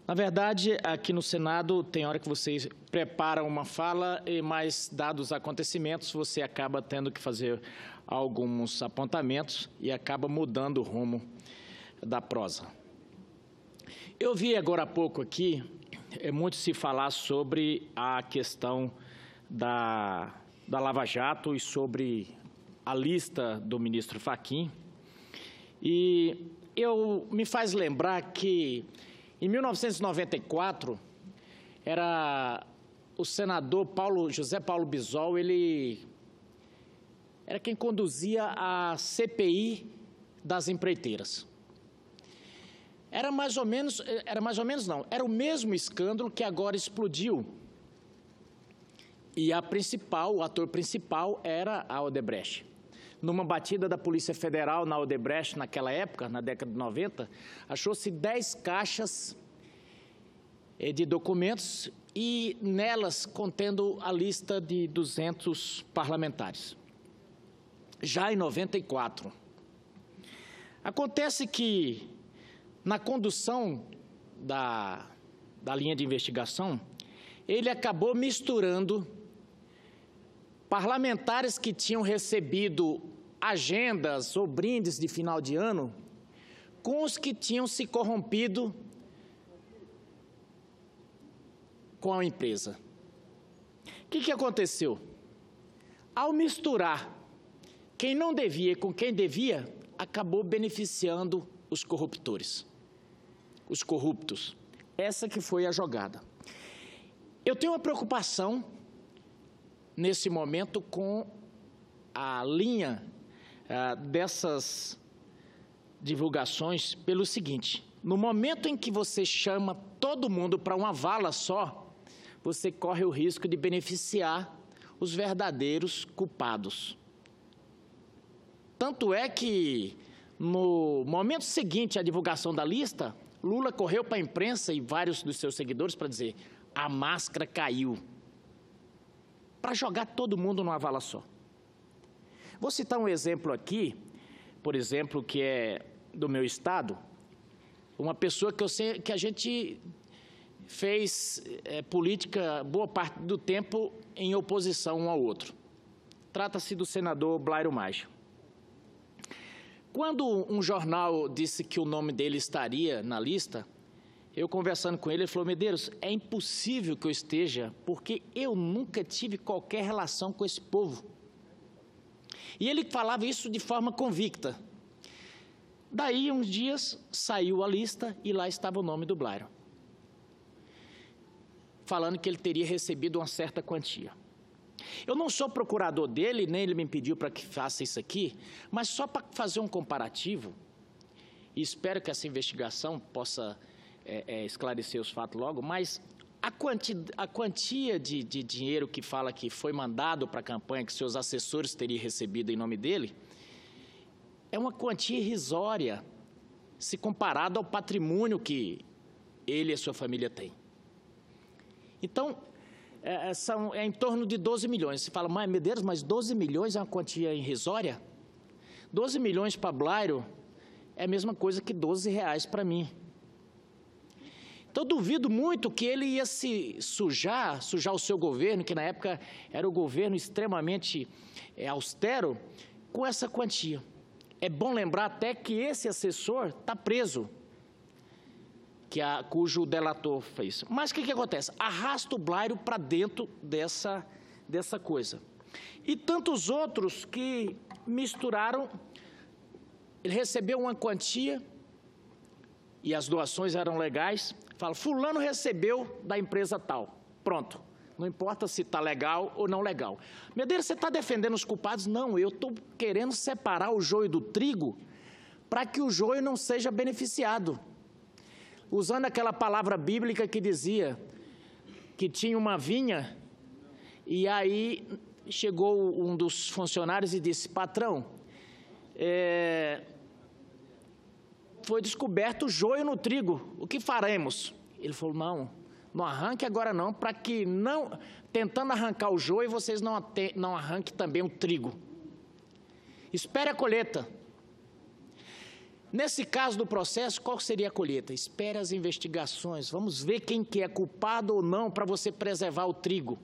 Na verdade, aqui no Senado, tem hora que você prepara uma fala, mas, dados os acontecimentos, você acaba tendo que fazer alguns apontamentos e acaba mudando o rumo da prosa. Eu vi agora há pouco aqui muito se falar sobre a questão da Lava Jato e sobre a lista do ministro Fachin. E me faz lembrar que, em 1994, era o senador José Paulo Bisol, ele era quem conduzia a CPI das empreiteiras. Era o mesmo escândalo que agora explodiu. E o ator principal era a Odebrecht. Numa batida da Polícia Federal na Odebrecht, naquela época, na década de 90, achou-se 10 caixas de documentos e nelas contendo a lista de 200 parlamentares. Já em 94. Acontece que, na condução da linha de investigação, ele acabou misturando parlamentares que tinham recebido agendas ou brindes de final de ano com os que tinham se corrompido com a empresa. O que aconteceu? Ao misturar quem não devia com quem devia, acabou beneficiando os corruptores, os corruptos. Essa que foi a jogada. Eu tenho uma preocupação, nesse momento, com a linha dessas divulgações pelo seguinte: no momento em que você chama todo mundo para uma vala só, você corre o risco de beneficiar os verdadeiros culpados. Tanto é que, no momento seguinte à divulgação da lista, Lula correu para a imprensa e vários dos seus seguidores para dizer: a máscara caiu. Para jogar todo mundo numa vala só. Vou citar um exemplo aqui, por exemplo, que é do meu estado, uma pessoa que a gente fez política boa parte do tempo em oposição um ao outro. Trata-se do senador Blairo Maggi. Quando um jornal disse que o nome dele estaria na lista, eu conversando com ele, ele falou: Medeiros, é impossível que eu esteja, porque eu nunca tive qualquer relação com esse povo. E ele falava isso de forma convicta. Daí, uns dias, saiu a lista e lá estava o nome do Blairo, falando que ele teria recebido uma certa quantia. Eu não sou procurador dele, nem ele me pediu para que faça isso aqui, mas só para fazer um comparativo, e espero que essa investigação possa esclarecer os fatos logo, mas a quantia de dinheiro que fala que foi mandado para a campanha, que seus assessores teriam recebido em nome dele, é uma quantia irrisória, se comparado ao patrimônio que ele e a sua família têm. Então, é em torno de 12 milhões. Você fala: mas Medeiros, mas 12 milhões é uma quantia irrisória? 12 milhões para Blairo é a mesma coisa que 12 reais para mim. Então, eu duvido muito que ele ia se sujar o seu governo, que na época era o governo extremamente austero, com essa quantia. É bom lembrar até que esse assessor está preso, cujo delator fez. Mas o que acontece? Arrasta o Blairo para dentro dessa coisa. E tantos outros que misturaram. Ele recebeu uma quantia e as doações eram legais. Fala: fulano recebeu da empresa tal. Pronto. Não importa se está legal ou não legal. Medeiros, você está defendendo os culpados? Não, eu estou querendo separar o joio do trigo para que o joio não seja beneficiado. Usando aquela palavra bíblica que dizia que tinha uma vinha e aí chegou um dos funcionários e disse: patrão, foi descoberto o joio no trigo, o que faremos? Ele falou: não arranque agora não, para que não, tentando arrancar o joio, vocês não arranquem também o trigo. Espere a colheita. Nesse caso do processo, qual seria a colheita? Espere as investigações, vamos ver quem que é culpado ou não para você preservar o trigo.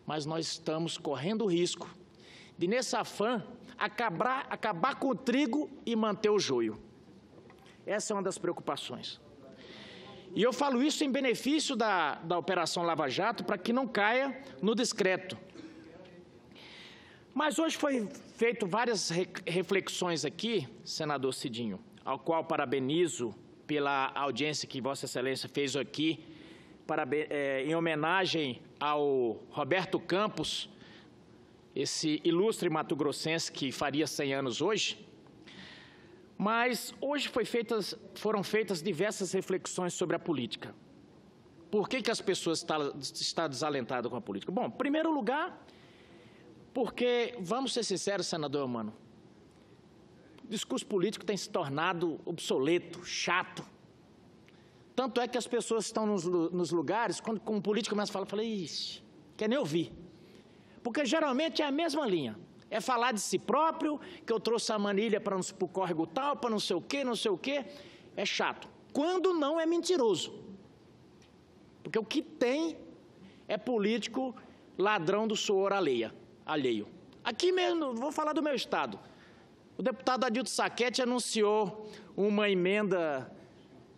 Mas nós estamos correndo o risco de, nesse afã, acabar com o trigo e manter o joio. Essa é uma das preocupações. E eu falo isso em benefício da Operação Lava Jato, para que não caia no discreto. Mas hoje foi feito várias reflexões aqui, senador Cidinho, ao qual parabenizo pela audiência que Vossa Excelência fez aqui, em homenagem ao Roberto Campos, esse ilustre mato-grossense que faria 100 anos hoje. Mas hoje foram feitas diversas reflexões sobre a política. Por que as pessoas estão desalentadas com a política? Bom, em primeiro lugar, porque, vamos ser sinceros, senador Mano, o discurso político tem se tornado obsoleto, chato. Tanto é que as pessoas estão nos lugares, quando um político começa a falar, ixi, quer nem ouvir. Porque geralmente é a mesma linha. É falar de si próprio, que eu trouxe a manilha para o córrego tal, para não sei o quê. É chato. Quando não é mentiroso. Porque o que tem é político ladrão do suor alheio. Aqui mesmo, vou falar do meu estado. O deputado Adilto Saquete anunciou uma emenda,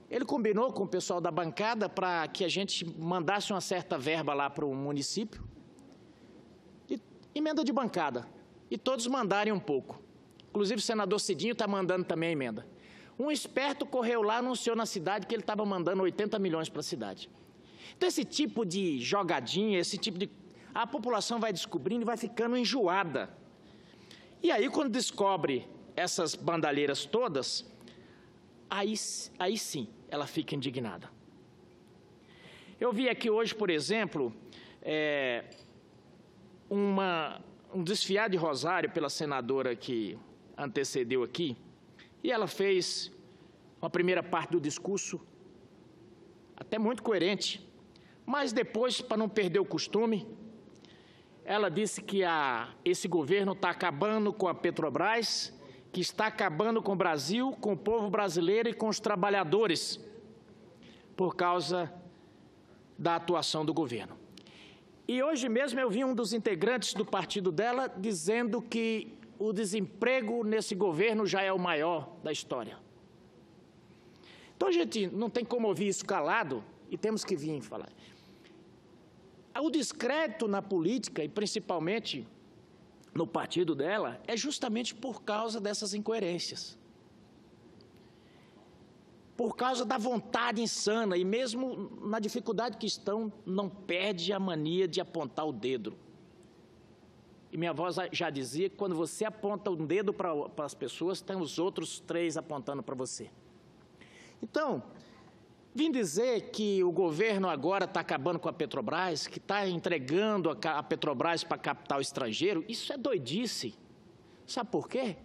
ele combinou com o pessoal da bancada para que a gente mandasse uma certa verba lá para o município. Emenda de bancada. E todos mandarem um pouco. Inclusive o senador Cidinho está mandando também a emenda. Um esperto correu lá, anunciou na cidade que ele estava mandando 80 milhões para a cidade. Então esse tipo de jogadinha, a população vai descobrindo e vai ficando enjoada. E aí, quando descobre essas bandalheiras todas, aí sim, ela fica indignada. Eu vi aqui hoje, por exemplo, um desfiar de rosário pela senadora que antecedeu aqui, e ela fez uma primeira parte do discurso até muito coerente, mas depois, para não perder o costume, ela disse que esse governo está acabando com a Petrobras, que está acabando com o Brasil, com o povo brasileiro e com os trabalhadores, por causa da atuação do governo. E hoje mesmo eu vi um dos integrantes do partido dela dizendo que o desemprego nesse governo já é o maior da história. Então, gente, não tem como ouvir isso calado e temos que vir falar. O descrédito na política, e principalmente no partido dela, é justamente por causa dessas incoerências. Por causa da vontade insana, e mesmo na dificuldade que estão, não perde a mania de apontar o dedo. E minha avó já dizia que quando você aponta um dedo para as pessoas, tem os outros 3 apontando para você. Então, vim dizer que o governo agora está acabando com a Petrobras, que está entregando a Petrobras para capital estrangeiro, isso é doidice. Sabe por quê?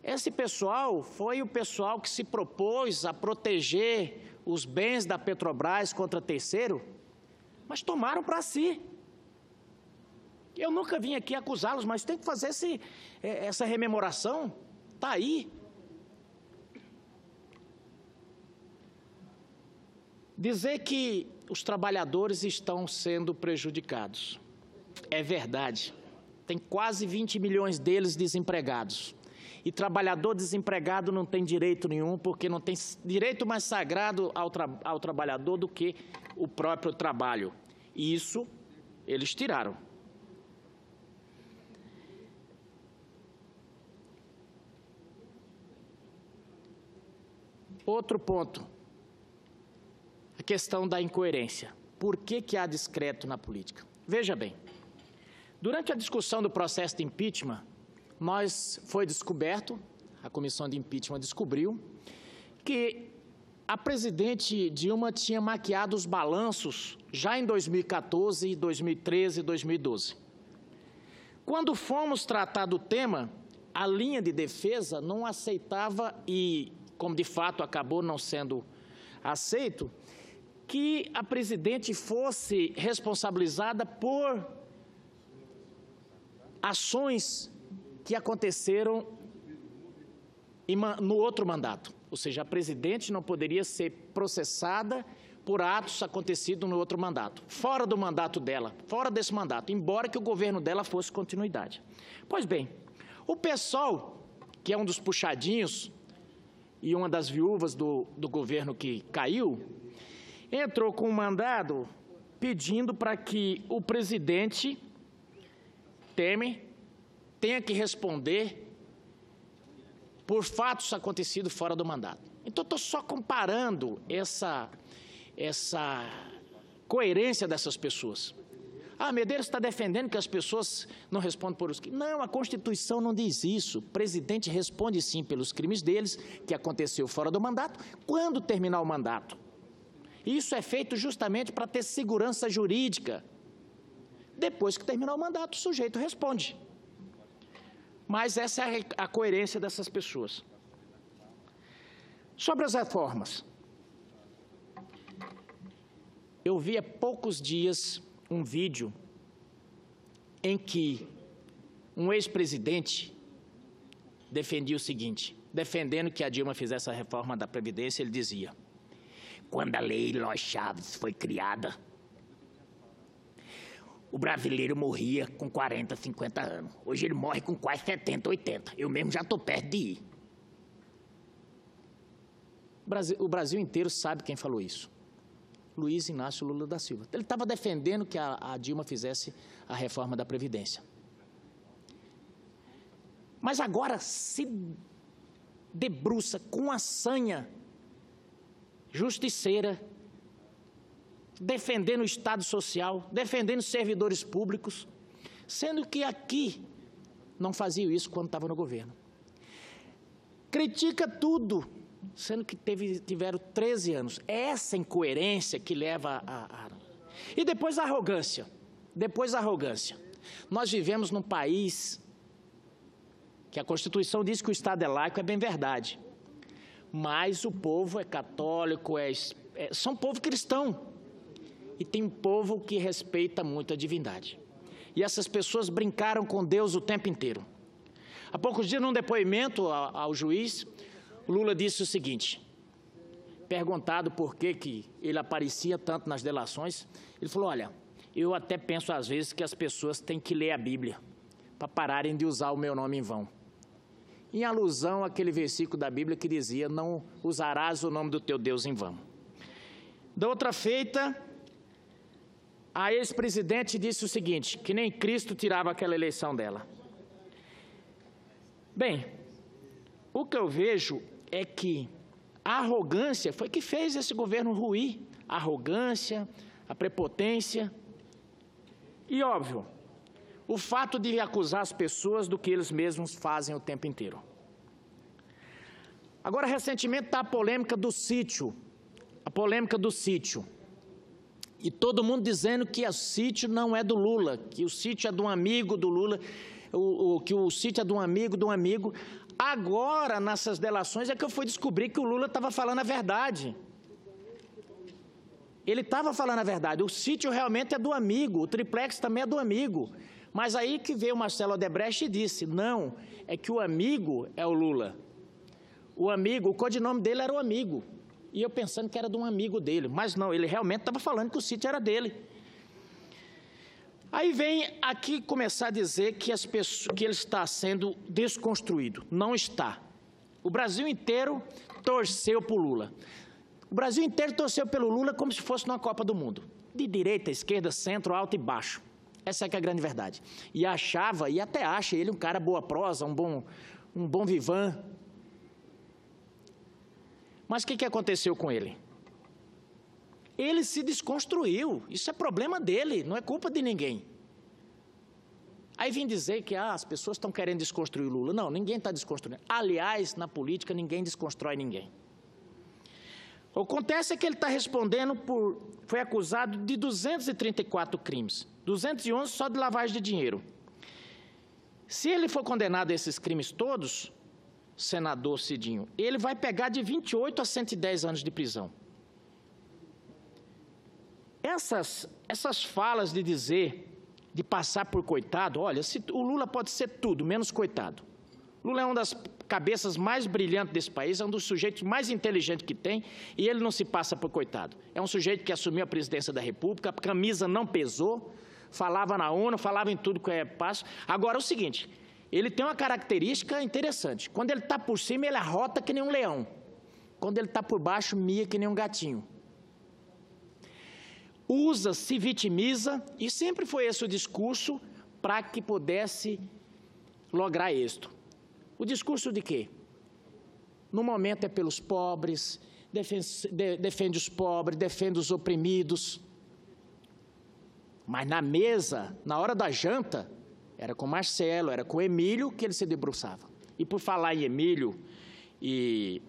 Esse pessoal foi o pessoal que se propôs a proteger os bens da Petrobras contra terceiro, mas tomaram para si. Eu nunca vim aqui acusá-los, mas tem que fazer essa rememoração. Está aí. Dizer que os trabalhadores estão sendo prejudicados. É verdade. Tem quase 20 milhões deles desempregados. E trabalhador desempregado não tem direito nenhum, porque não tem direito mais sagrado ao trabalhador do que o próprio trabalho. E isso eles tiraram. Outro ponto. A questão da incoerência. Por que há descrédito na política? Veja bem, durante a discussão do processo de impeachment, foi descoberto, a comissão de impeachment descobriu, que a presidente Dilma tinha maquiado os balanços já em 2014, 2013 e 2012. Quando fomos tratar do tema, a linha de defesa não aceitava, e como de fato acabou não sendo aceito, que a presidente fosse responsabilizada por ações que aconteceram no outro mandato. Ou seja, a presidente não poderia ser processada por atos acontecidos no outro mandato, fora do mandato dela, fora desse mandato, embora que o governo dela fosse continuidade. Pois bem, o PSOL, que é um dos puxadinhos e uma das viúvas do governo que caiu, entrou com um mandado pedindo para que o presidente Temer tenha que responder por fatos acontecidos fora do mandato. Então, estou só comparando essa coerência dessas pessoas. Medeiros está defendendo que as pessoas não respondem por os crimes. Não, a Constituição não diz isso. O presidente responde sim pelos crimes deles, que aconteceu fora do mandato, quando terminar o mandato. Isso é feito justamente para ter segurança jurídica. Depois que terminar o mandato, o sujeito responde. Mas essa é a coerência dessas pessoas. Sobre as reformas. Eu vi há poucos dias um vídeo em que um ex-presidente defendia o seguinte, defendendo que a Dilma fizesse a reforma da Previdência, ele dizia: quando a lei Ló Chaves foi criada, o brasileiro morria com 40, 50 anos. Hoje ele morre com quase 70, 80. Eu mesmo já estou perto de ir. O Brasil inteiro sabe quem falou isso. Luiz Inácio Lula da Silva. Ele estava defendendo que a Dilma fizesse a reforma da Previdência. Mas agora se debruça com a sanha justiceira, defendendo o Estado Social, defendendo servidores públicos, sendo que aqui não faziam isso quando estava no governo. Critica tudo, sendo que tiveram 13 anos. É essa incoerência que leva a... E depois a arrogância. Nós vivemos num país que a Constituição diz que o Estado é laico, é bem verdade. Mas o povo é católico, são povo cristão. E tem um povo que respeita muito a divindade. E essas pessoas brincaram com Deus o tempo inteiro. Há poucos dias, num depoimento ao juiz, o Lula disse o seguinte, perguntado por que ele aparecia tanto nas delações, ele falou: olha, eu até penso às vezes que as pessoas têm que ler a Bíblia para pararem de usar o meu nome em vão. Em alusão àquele versículo da Bíblia que dizia: não usarás o nome do teu Deus em vão. Da outra feita, a ex-presidente disse o seguinte, que nem Cristo tirava aquela eleição dela. Bem, o que eu vejo é que a arrogância foi que fez esse governo ruir. A arrogância, a prepotência e, óbvio, o fato de acusar as pessoas do que eles mesmos fazem o tempo inteiro. Agora, recentemente, está a polêmica do sítio. E todo mundo dizendo que o sítio não é do Lula, que o sítio é de um amigo do Lula, que o sítio é de um amigo. Agora, nessas delações, é que eu fui descobrir que o Lula estava falando a verdade. Ele estava falando a verdade. O sítio realmente é do amigo, o triplex também é do amigo. Mas aí que veio o Marcelo Odebrecht e disse, não, é que o amigo é o Lula. O amigo, o codinome dele era o amigo. E eu pensando que era de um amigo dele. Mas não, ele realmente estava falando que o sítio era dele. Aí vem aqui começar a dizer que ele está sendo desconstruído. Não está. O Brasil inteiro torceu por Lula. O Brasil inteiro torceu pelo Lula como se fosse numa Copa do Mundo. De direita, esquerda, centro, alto e baixo. Essa é que é a grande verdade. E achava, e até acha, ele um cara boa prosa, um bom vivan. Mas o que aconteceu com ele? Ele se desconstruiu. Isso é problema dele, não é culpa de ninguém. Aí vem dizer que as pessoas estão querendo desconstruir o Lula. Não, ninguém está desconstruindo. Aliás, na política, ninguém desconstrói ninguém. O que acontece é que ele está respondendo foi acusado de 234 crimes. 211 só de lavagem de dinheiro. Se ele for condenado a esses crimes todos, senador Cidinho, ele vai pegar de 28 a 110 anos de prisão. Essas falas de dizer, de passar por coitado, olha, o Lula pode ser tudo, menos coitado. Lula é uma das cabeças mais brilhantes desse país, é um dos sujeitos mais inteligentes que tem, e ele não se passa por coitado. É um sujeito que assumiu a presidência da República, a camisa não pesou, falava na ONU, falava em tudo que é passo. Agora, é o seguinte, ele tem uma característica interessante. Quando ele está por cima, ele arrota que nem um leão. Quando ele está por baixo, mia que nem um gatinho. Usa, se vitimiza, e sempre foi esse o discurso para que pudesse lograr êxito. O discurso de quê? No momento é pelos pobres, defende os pobres, defende os oprimidos. Mas na mesa, na hora da janta, era com Marcelo, era com Emílio que ele se debruçava. E por falar em Emílio e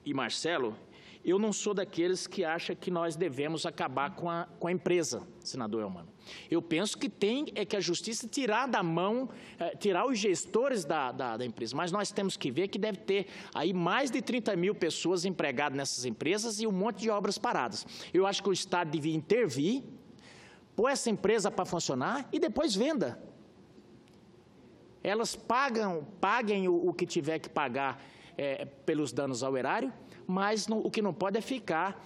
Marcelo, eu não sou daqueles que acham que nós devemos acabar com a empresa, senador Eumano. Eu penso que tem que a justiça tirar da mão, tirar os gestores da empresa, mas nós temos que ver que deve ter aí mais de 30 mil pessoas empregadas nessas empresas e um monte de obras paradas. Eu acho que o Estado devia intervir, pôr essa empresa para funcionar e depois venda. Elas paguem o que tiver que pagar pelos danos ao erário, mas o que não pode é ficar,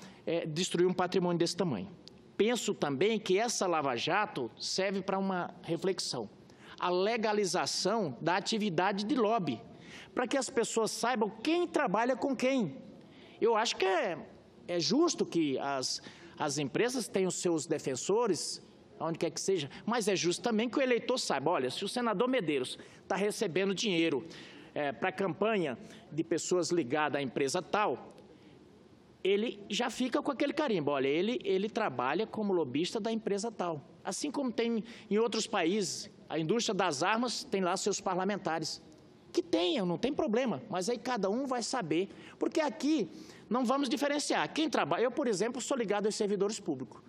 destruir um patrimônio desse tamanho. Penso também que essa Lava Jato serve para uma reflexão. A legalização da atividade de lobby, para que as pessoas saibam quem trabalha com quem. Eu acho que é justo que as empresas tenham os seus defensores, onde quer que seja, mas é justo também que o eleitor saiba, olha, se o senador Medeiros está recebendo dinheiro para a campanha de pessoas ligadas à empresa tal, ele já fica com aquele carimbo, olha, ele trabalha como lobista da empresa tal. Assim como tem em outros países, a indústria das armas tem lá seus parlamentares. Que tenham, não tem problema, mas aí cada um vai saber, porque aqui não vamos diferenciar. Quem trabalha, eu, por exemplo, sou ligado aos servidores públicos.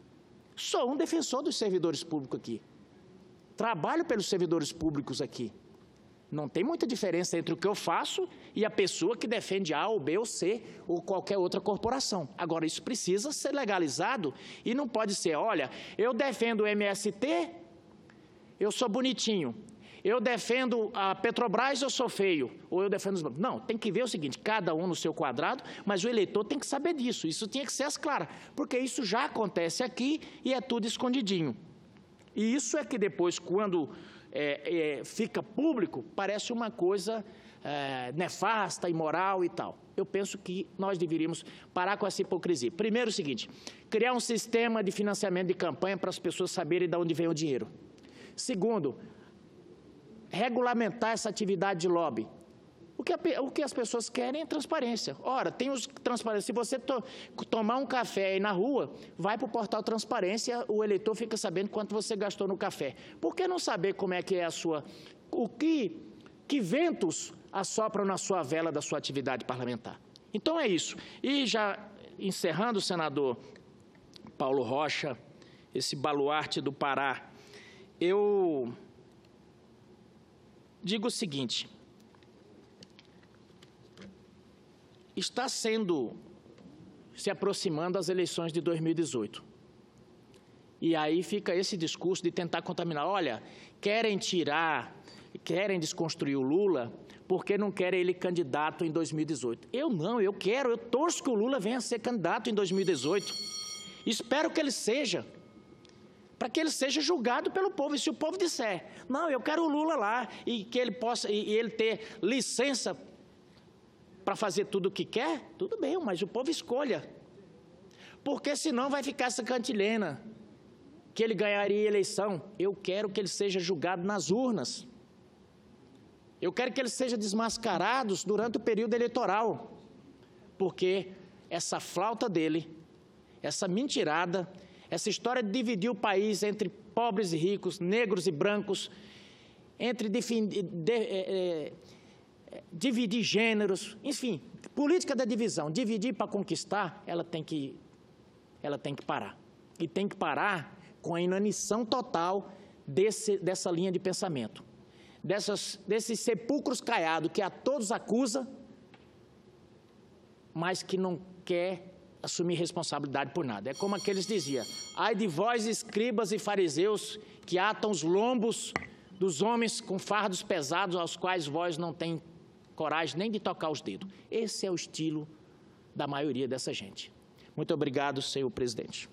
Sou um defensor dos servidores públicos aqui. Trabalho pelos servidores públicos aqui. Não tem muita diferença entre o que eu faço e a pessoa que defende A ou B ou C ou qualquer outra corporação. Agora, isso precisa ser legalizado e não pode ser, olha, eu defendo o MST, eu sou bonitinho. Eu defendo a Petrobras, eu sou feio. Ou eu defendo os bancos. Não, tem que ver o seguinte, cada um no seu quadrado, mas o eleitor tem que saber disso. Isso tinha que ser às claras, porque isso já acontece aqui e é tudo escondidinho. E isso é que depois, quando fica público, parece uma coisa nefasta, imoral e tal. Eu penso que nós deveríamos parar com essa hipocrisia. Primeiro o seguinte, criar um sistema de financiamento de campanha para as pessoas saberem de onde vem o dinheiro. Segundo, regulamentar essa atividade de lobby. O que as pessoas querem é transparência. Ora, tem os transparência. Se você tomar um café aí na rua, vai para o portal Transparência, o eleitor fica sabendo quanto você gastou no café. Por que não saber como é que é a sua... Que ventos assopram na sua vela da sua atividade parlamentar? Então é isso. E já encerrando, senador Paulo Rocha, esse baluarte do Pará, eu digo o seguinte, está se aproximando as eleições de 2018. E aí fica esse discurso de tentar contaminar. Olha, querem desconstruir o Lula porque não querem ele candidato em 2018. Eu torço que o Lula venha a ser candidato em 2018. Espero que ele seja, para que ele seja julgado pelo povo. E se o povo disser, não, eu quero o Lula lá, e que ele possa, e ele ter licença para fazer tudo o que quer, tudo bem, mas o povo escolha. Porque senão vai ficar essa cantilena, que ele ganharia a eleição. Eu quero que ele seja julgado nas urnas. Eu quero que ele seja desmascarado durante o período eleitoral. Porque essa flauta dele, essa mentirada, essa história de dividir o país entre pobres e ricos, negros e brancos, entre dividir gêneros, enfim, política da divisão, dividir para conquistar, ela tem que parar. E tem que parar com a inanição total dessa linha de pensamento. Desses sepulcros caiados que a todos acusa, mas que não quer assumir responsabilidade por nada. É como aqueles diziam, ai de vós, escribas e fariseus, que atam os lombos dos homens com fardos pesados aos quais vós não tem coragem nem de tocar os dedos. Esse é o estilo da maioria dessa gente. Muito obrigado, senhor presidente.